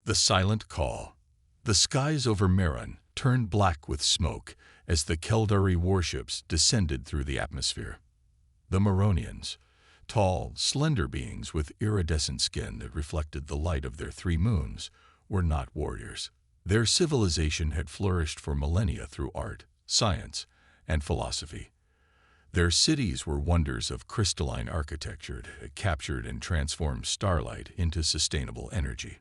The silent call. The skies over Marin turned black with smoke as the Keldari warships descended through the atmosphere. The Maronians, tall, slender beings with iridescent skin that reflected the light of their 3 moons, were not warriors. Their civilization had flourished for millennia through art, science, and philosophy. Their cities were wonders of crystalline architecture that captured and transformed starlight into sustainable energy.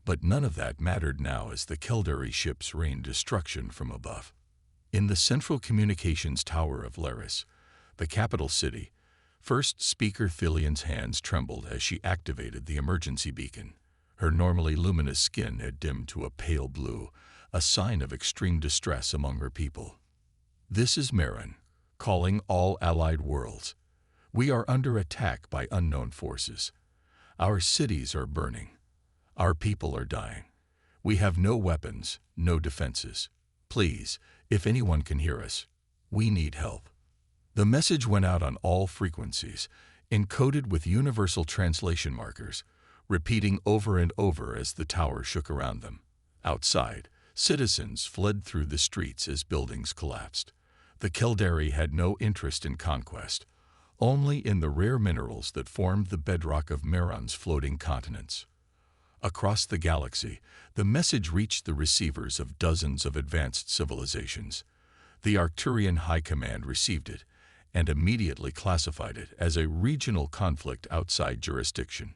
But none of that mattered now as the Keldari ships rained destruction from above. In the central communications tower of Laris, the capital city, First Speaker Thilian's hands trembled as she activated the emergency beacon. Her normally luminous skin had dimmed to a pale blue, a sign of extreme distress among her people. "This is Marin, calling all allied worlds. We are under attack by unknown forces. Our cities are burning. Our people are dying. We have no weapons, no defenses. Please, if anyone can hear us, we need help." The message went out on all frequencies, encoded with universal translation markers, repeating over and over as the tower shook around them. Outside, citizens fled through the streets as buildings collapsed. The Keldari had no interest in conquest, only in the rare minerals that formed the bedrock of Marin's floating continents. Across the galaxy, the message reached the receivers of dozens of advanced civilizations. The Arcturian High Command received it and immediately classified it as a regional conflict outside jurisdiction.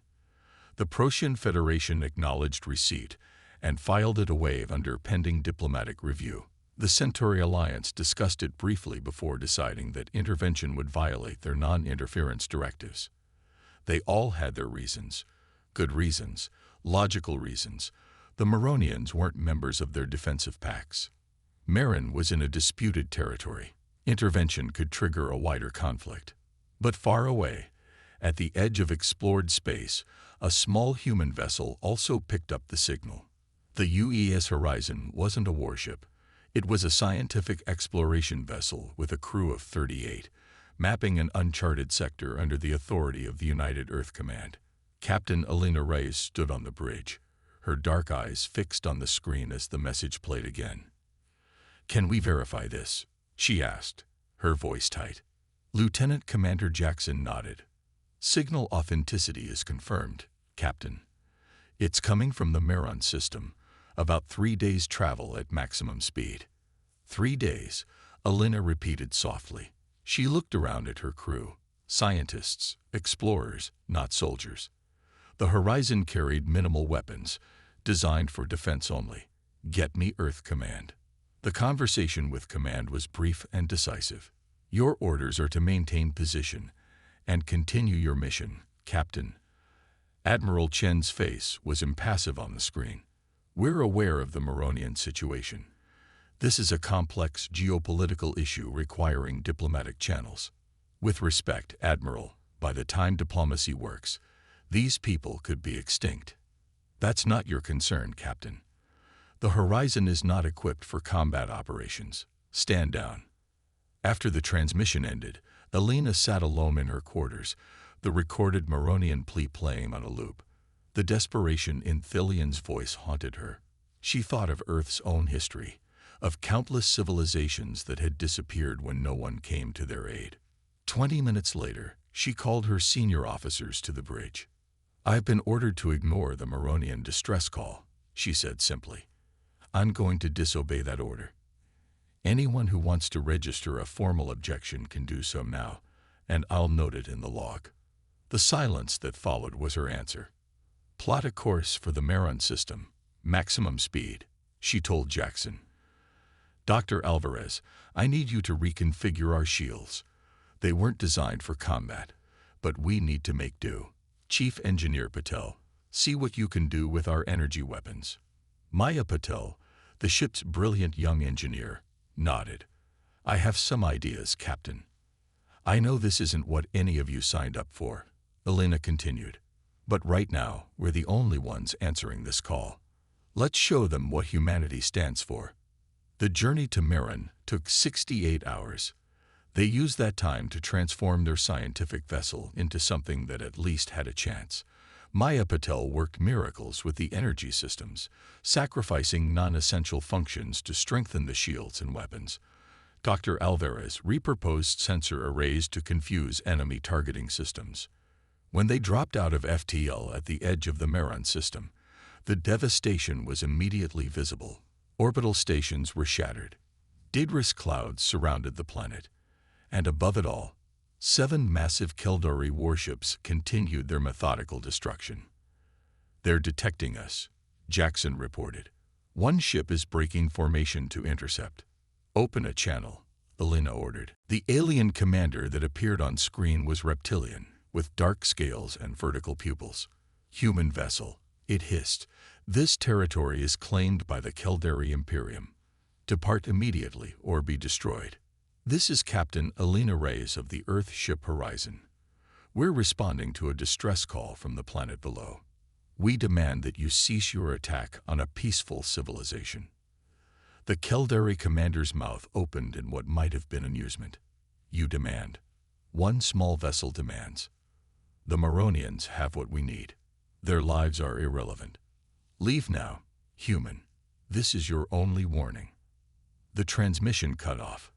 The Protean Federation acknowledged receipt and filed it away under pending diplomatic review. The Centauri Alliance discussed it briefly before deciding that intervention would violate their non-interference directives. They all had their reasons, good reasons, logical reasons. The Maronians weren't members of their defensive pacts. Marin was in a disputed territory. Intervention could trigger a wider conflict. But far away, at the edge of explored space, a small human vessel also picked up the signal. The UES Horizon wasn't a warship. It was a scientific exploration vessel with a crew of 38, mapping an uncharted sector under the authority of the United Earth Command. Captain Alina Reyes stood on the bridge, her dark eyes fixed on the screen as the message played again. "Can we verify this?" she asked, her voice tight. Lieutenant Commander Jackson nodded. "Signal authenticity is confirmed, Captain. It's coming from the Marin system, about 3 days' travel at maximum speed." 3 days, Alina repeated softly. She looked around at her crew, scientists, explorers, not soldiers. The Horizon carried minimal weapons, designed for defense only. "Get me Earth Command." The conversation with Command was brief and decisive. "Your orders are to maintain position and continue your mission, Captain." Admiral Chen's face was impassive on the screen. "We're aware of the Maronian situation. This is a complex geopolitical issue requiring diplomatic channels. With respect, Admiral, by the time diplomacy works, these people could be extinct." "That's not your concern, Captain. The Horizon is not equipped for combat operations. Stand down." After the transmission ended, Alina sat alone in her quarters, the recorded Maronian plea playing on a loop. The desperation in Thilian's voice haunted her. She thought of Earth's own history, of countless civilizations that had disappeared when no one came to their aid. 20 minutes later, she called her senior officers to the bridge. "I've been ordered to ignore the Maronian distress call," she said simply. "I'm going to disobey that order. Anyone who wants to register a formal objection can do so now, and I'll note it in the log." The silence that followed was her answer. "Plot a course for the Marin system, maximum speed," she told Jackson. "Dr. Alvarez, I need you to reconfigure our shields. They weren't designed for combat, but we need to make do. Chief Engineer Patel, see what you can do with our energy weapons." Maya Patel, the ship's brilliant young engineer, nodded. "I have some ideas, Captain." "I know this isn't what any of you signed up for," Alina continued. "But right now, we're the only ones answering this call. Let's show them what humanity stands for." The journey to Marin took 68 hours. They used that time to transform their scientific vessel into something that at least had a chance. Maya Patel worked miracles with the energy systems, sacrificing non-essential functions to strengthen the shields and weapons. Dr. Alvarez repurposed sensor arrays to confuse enemy targeting systems. When they dropped out of FTL at the edge of the Marin system, the devastation was immediately visible. Orbital stations were shattered. Debris clouds surrounded the planet. And above it all, 7 massive Keldari warships continued their methodical destruction. "They're detecting us," Jackson reported. "One ship is breaking formation to intercept." "Open a channel," Elena ordered. The alien commander that appeared on screen was reptilian, with dark scales and vertical pupils. "Human vessel," it hissed. "This territory is claimed by the Keldari Imperium. Depart immediately or be destroyed." "This is Captain Elena Reyes of the Earth ship Horizon. We're responding to a distress call from the planet below. We demand that you cease your attack on a peaceful civilization." The Keldari commander's mouth opened in what might have been amusement. "You demand. One small vessel demands. The Maronians have what we need. Their lives are irrelevant. Leave now, human. This is your only warning." The transmission cut off.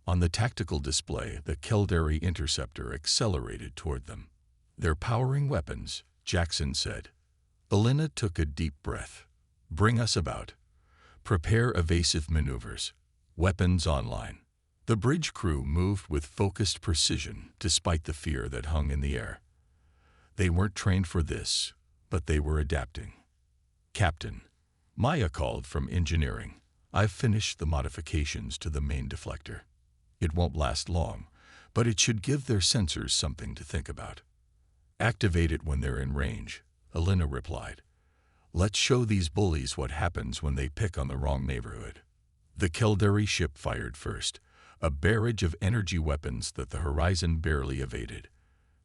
On the tactical display, the Keldari interceptor accelerated toward them. "They're powering weapons," Jackson said. Elena took a deep breath. "Bring us about. Prepare evasive maneuvers. Weapons online." The bridge crew moved with focused precision despite the fear that hung in the air. They weren't trained for this, but they were adapting. "Captain," Maya called from engineering, "I've finished the modifications to the main deflector. It won't last long, but it should give their sensors something to think about." "Activate it when they're in range," Elena replied. "Let's show these bullies what happens when they pick on the wrong neighborhood." The Keldari ship fired first, a barrage of energy weapons that the Horizon barely evaded.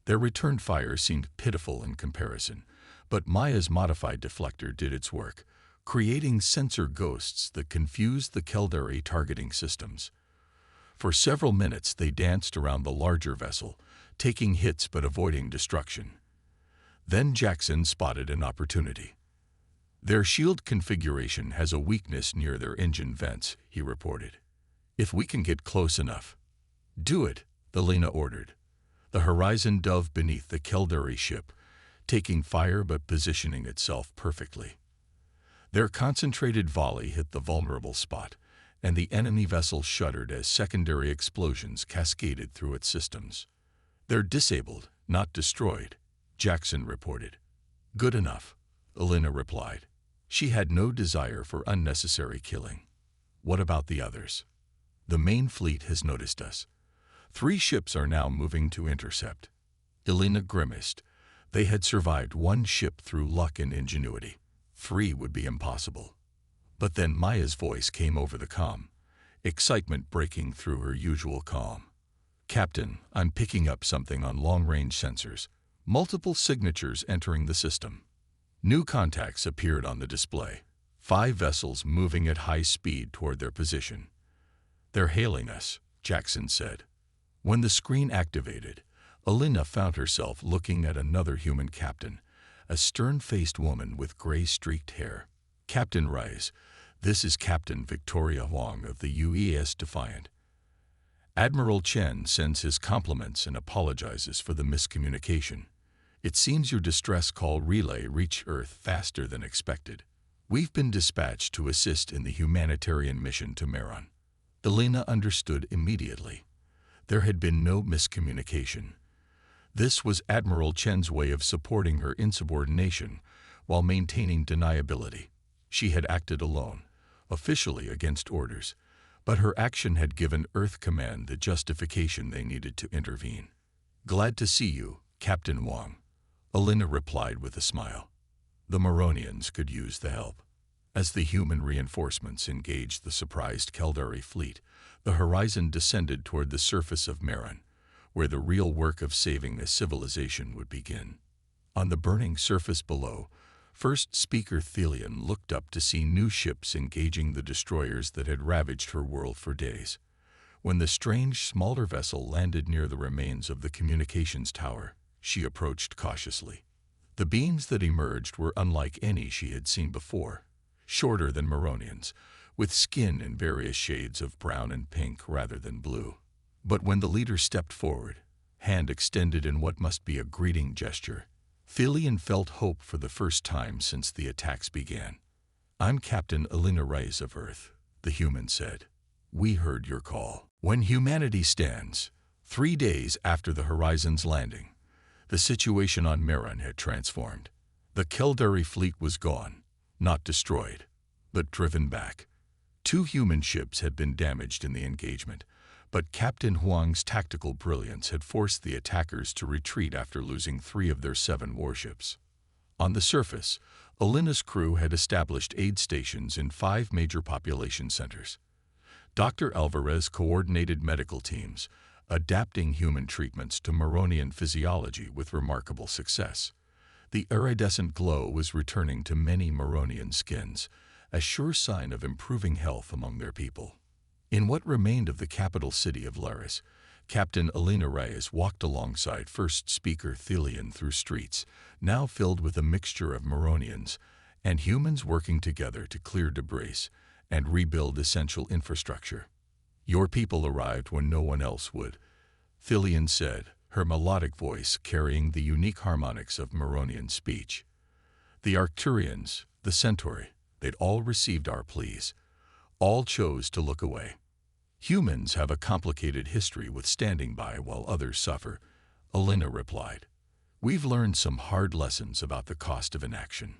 Their return fire seemed pitiful in comparison, but Maya's modified deflector did its work, creating sensor ghosts that confused the Keldari targeting systems. For several minutes they danced around the larger vessel, taking hits but avoiding destruction. Then Jackson spotted an opportunity. "Their shield configuration has a weakness near their engine vents," he reported. "If we can get close enough." "Do it," Elena ordered. The Horizon dove beneath the Keldari ship, taking fire but positioning itself perfectly. Their concentrated volley hit the vulnerable spot, and the enemy vessel shuddered as secondary explosions cascaded through its systems. "They're disabled, not destroyed," Jackson reported. "Good enough," Elena replied. She had no desire for unnecessary killing. "What about the others?" "The main fleet has noticed us. 3 ships are now moving to intercept." Elena grimaced. They had survived 1 ship through luck and ingenuity. 3 would be impossible. But then Maya's voice came over the comm, excitement breaking through her usual calm. "Captain, I'm picking up something on long-range sensors. Multiple signatures entering the system." New contacts appeared on the display. 5 vessels moving at high speed toward their position. "They're hailing us," Jackson said. When the screen activated, Elena found herself looking at another human captain, a stern-faced woman with gray-streaked hair. "Captain Reyes, this is Captain Victoria Huang of the UES Defiant. Admiral Chen sends his compliments and apologizes for the miscommunication. It seems your distress call relay reached Earth faster than expected. We've been dispatched to assist in the humanitarian mission to Marin." Elena understood immediately. There had been no miscommunication. This was Admiral Chen's way of supporting her insubordination while maintaining deniability. She had acted alone, officially against orders, but her action had given Earth Command the justification they needed to intervene. "Glad to see you, Captain Huang," Elena replied with a smile. The Maronians could use the help. As the human reinforcements engaged the surprised Keldari fleet, the Horizon descended toward the surface of Marin, where the real work of saving a civilization would begin. On the burning surface below, First Speaker Thelian looked up to see new ships engaging the destroyers that had ravaged her world for days. When the strange, smaller vessel landed near the remains of the communications tower, she approached cautiously. The beings that emerged were unlike any she had seen before, shorter than Maronians, with skin in various shades of brown and pink rather than blue. But when the leader stepped forward, hand extended in what must be a greeting gesture, Thelian felt hope for the first time since the attacks began. "I'm Captain Elena Reyes of Earth," the human said. "We heard your call." When humanity stands, 3 days after the Horizon's landing, the situation on Marin had transformed. The Keldari fleet was gone, not destroyed, but driven back. 2 human ships had been damaged in the engagement, but Captain Huang's tactical brilliance had forced the attackers to retreat after losing 3 of their 7 warships. On the surface, Elena's crew had established aid stations in 5 major population centers. Dr. Alvarez coordinated medical teams, adapting human treatments to Maronian physiology with remarkable success. The iridescent glow was returning to many Maronian skins, a sure sign of improving health among their people. In what remained of the capital city of Laris, Captain Elena Reyes walked alongside First Speaker Thelian through streets, now filled with a mixture of Maronians and humans working together to clear debris and rebuild essential infrastructure. "Your people arrived when no one else would," Thelian said, her melodic voice carrying the unique harmonics of Maronian speech. "The Arcturians, the Centauri, they'd all received our pleas. All chose to look away. Humans have a complicated history with standing by while others suffer," Elena replied. "We've learned some hard lessons about the cost of inaction."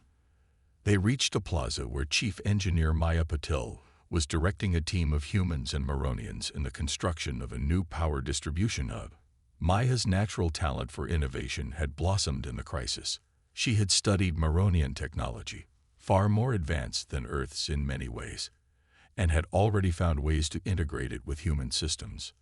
They reached a plaza where Chief Engineer Maya Patil was directing a team of humans and Maronians in the construction of a new power distribution hub. Maya's natural talent for innovation had blossomed in the crisis. She had studied Maronian technology, far more advanced than Earth's in many ways, and had already found ways to integrate it with human systems.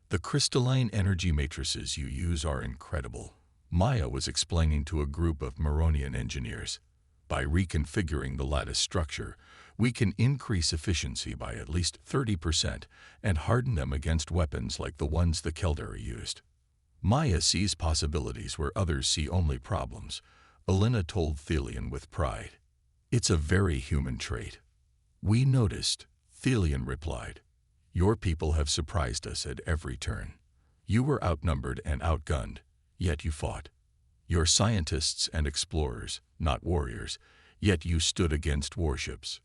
"The crystalline energy matrices you use are incredible," Maya was explaining to a group of Maronian engineers. "By reconfiguring the lattice structure, we can increase efficiency by at least 30% and harden them against weapons like the ones the Keldari used." Maya sees possibilities where others see only problems, Elena told Thelian with pride. "It's a very human trait." "We noticed," Thelian replied. "Your people have surprised us at every turn. You were outnumbered and outgunned, yet you fought. You're scientists and explorers, not warriors, yet you stood against warships.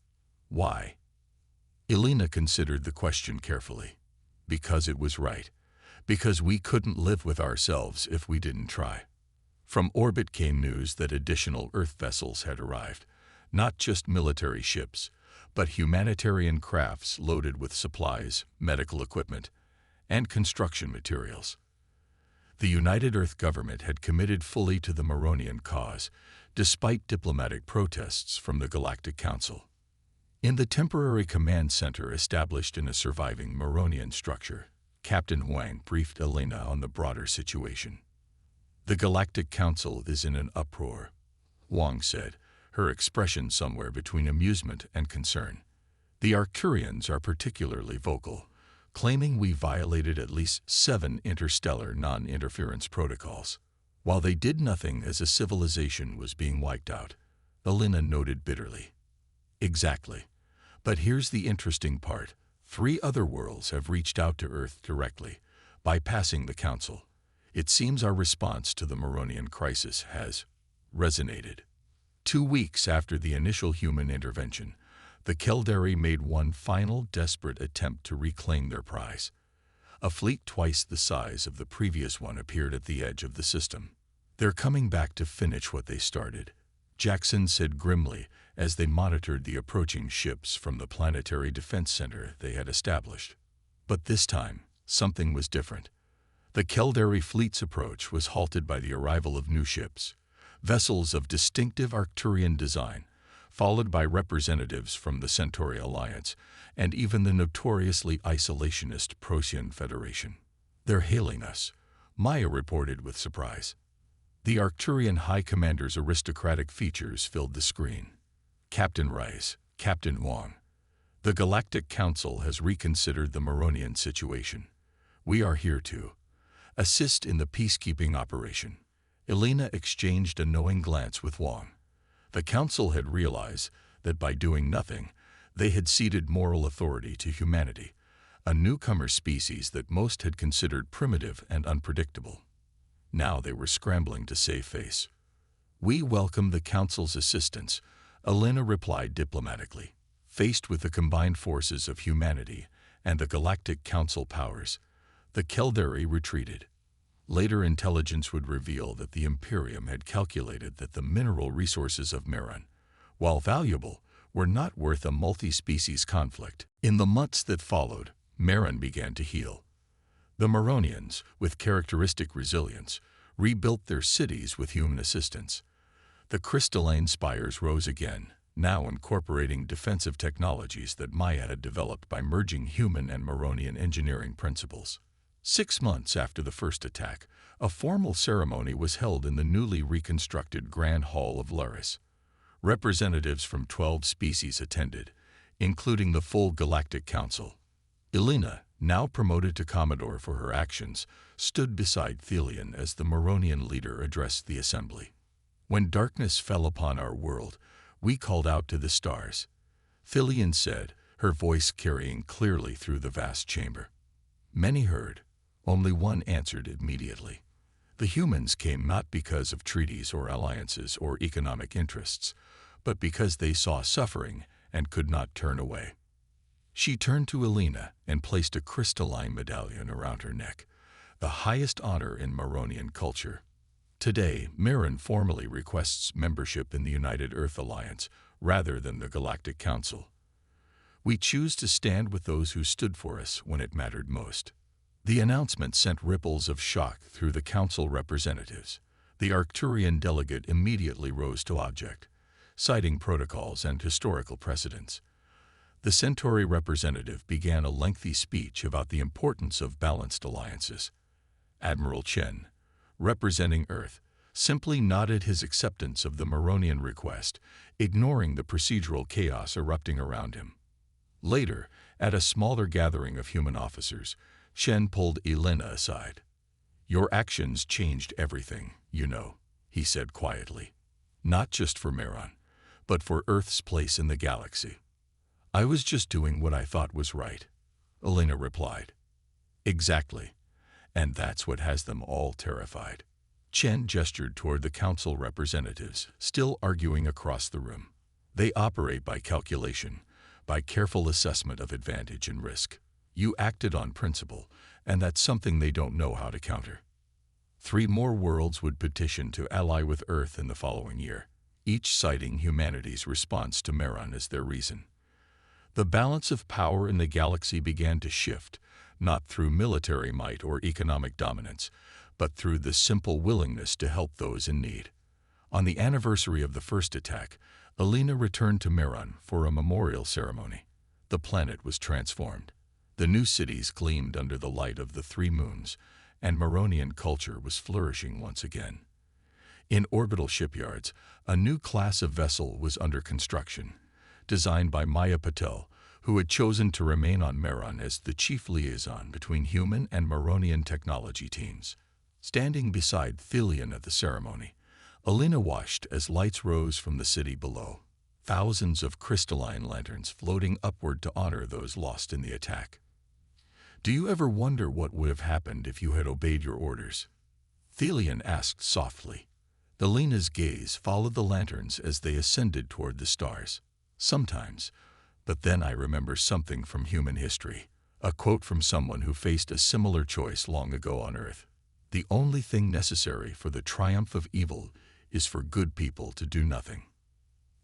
Why?" Elena considered the question carefully. "Because it was right. Because we couldn't live with ourselves if we didn't try." From orbit came news that additional Earth vessels had arrived, not just military ships, but humanitarian crafts loaded with supplies, medical equipment, and construction materials. The United Earth government had committed fully to the Maronian cause, despite diplomatic protests from the Galactic Council. In the temporary command center established in a surviving Maronian structure, Captain Huang briefed Elena on the broader situation. "The Galactic Council is in an uproar," Huang said, her expression somewhere between amusement and concern. "The Arcturians are particularly vocal, claiming we violated at least 7 interstellar non-interference protocols, while they did nothing as a civilization was being wiped out," Elena noted bitterly. "Exactly. But here's the interesting part. 3 other worlds have reached out to Earth directly, bypassing the Council. It seems our response to the Maronian crisis has resonated." 2 weeks after the initial human intervention, the Keldari made one final desperate attempt to reclaim their prize. A fleet twice the size of the previous one appeared at the edge of the system. "They're coming back to finish what they started," Jackson said grimly as they monitored the approaching ships from the planetary defense center they had established. But this time, something was different. The Keldari fleet's approach was halted by the arrival of new ships, vessels of distinctive Arcturian design, followed by representatives from the Centauri Alliance and even the notoriously isolationist Procyon Federation. "They're hailing us," Maya reported with surprise. The Arcturian High Commander's aristocratic features filled the screen. "Captain Reyes, Captain Huang, the Galactic Council has reconsidered the Maronian situation. We are here to assist in the peacekeeping operation. Elena exchanged a knowing glance with Wong. The council had realized that by doing nothing, they had ceded moral authority to humanity, a newcomer species that most had considered primitive and unpredictable. Now they were scrambling to save face. "We welcome the council's assistance," Elena replied diplomatically. Faced with the combined forces of humanity and the Galactic Council powers, the Caldari retreated. Later intelligence would reveal that the Imperium had calculated that the mineral resources of Marin, while valuable, were not worth a multi-species conflict. In the months that followed, Marin began to heal. The Maronians, with characteristic resilience, rebuilt their cities with human assistance. The crystalline spires rose again, now incorporating defensive technologies that Maya had developed by merging human and Maronian engineering principles. 6 months after the first attack, a formal ceremony was held in the newly reconstructed Grand Hall of Laris. Representatives from 12 species attended, including the full Galactic Council. Elena, now promoted to Commodore for her actions, stood beside Thelion as the Maronian leader addressed the assembly. "When darkness fell upon our world, we called out to the stars," Thelion said, her voice carrying clearly through the vast chamber. Many heard. Only one answered immediately. The humans came not because of treaties or alliances or economic interests, but because they saw suffering and could not turn away. She turned to Elena and placed a crystalline medallion around her neck, the highest honor in Maronian culture. Today, Marin formally requests membership in the United Earth Alliance rather than the Galactic Council. We choose to stand with those who stood for us when it mattered most. The announcement sent ripples of shock through the council representatives. The Arcturian delegate immediately rose to object, citing protocols and historical precedents. The Centauri representative began a lengthy speech about the importance of balanced alliances. Admiral Chen, representing Earth, simply nodded his acceptance of the Maronian request, ignoring the procedural chaos erupting around him. Later, at a smaller gathering of human officers, Shen pulled Elena aside. "Your actions changed everything, you know," he said quietly. "Not just for Marin, but for Earth's place in the galaxy." "I was just doing what I thought was right," Elena replied. "Exactly. And that's what has them all terrified." Chen gestured toward the council representatives, still arguing across the room. "They operate by calculation, by careful assessment of advantage and risk. You acted on principle, and that's something they don't know how to counter." 3 more worlds would petition to ally with Earth in the following year, each citing humanity's response to Marin as their reason. The balance of power in the galaxy began to shift, not through military might or economic dominance, but through the simple willingness to help those in need. On the anniversary of the first attack, Elena returned to Marin for a memorial ceremony. The planet was transformed. The new cities gleamed under the light of the 3 moons, and Maronian culture was flourishing once again. In orbital shipyards, a new class of vessel was under construction, designed by Maya Patel, who had chosen to remain on Marin as the chief liaison between human and Maronian technology teams. Standing beside Thelion at the ceremony, Elena watched as lights rose from the city below, thousands of crystalline lanterns floating upward to honor those lost in the attack. "Do you ever wonder what would have happened if you had obeyed your orders?" Thelion asked softly. Elena's gaze followed the lanterns as they ascended toward the stars. "Sometimes, but then I remember something from human history, a quote from someone who faced a similar choice long ago on Earth. The only thing necessary for the triumph of evil is for good people to do nothing."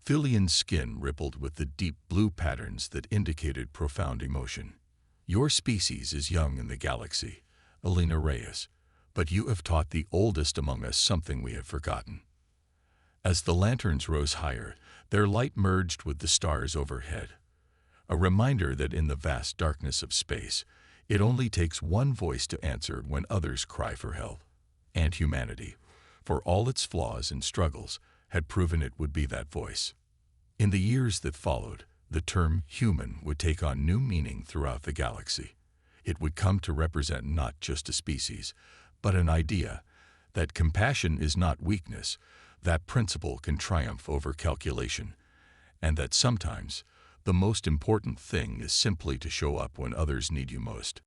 Thelion's skin rippled with the deep blue patterns that indicated profound emotion. "Your species is young in the galaxy, Elena Reyes, but you have taught the oldest among us something we have forgotten." As the lanterns rose higher, their light merged with the stars overhead, a reminder that in the vast darkness of space, it only takes one voice to answer when others cry for help. And humanity, for all its flaws and struggles, had proven it would be that voice. In the years that followed, the term human would take on new meaning throughout the galaxy. It would come to represent not just a species, but an idea that compassion is not weakness, that principle can triumph over calculation, and that sometimes the most important thing is simply to show up when others need you most.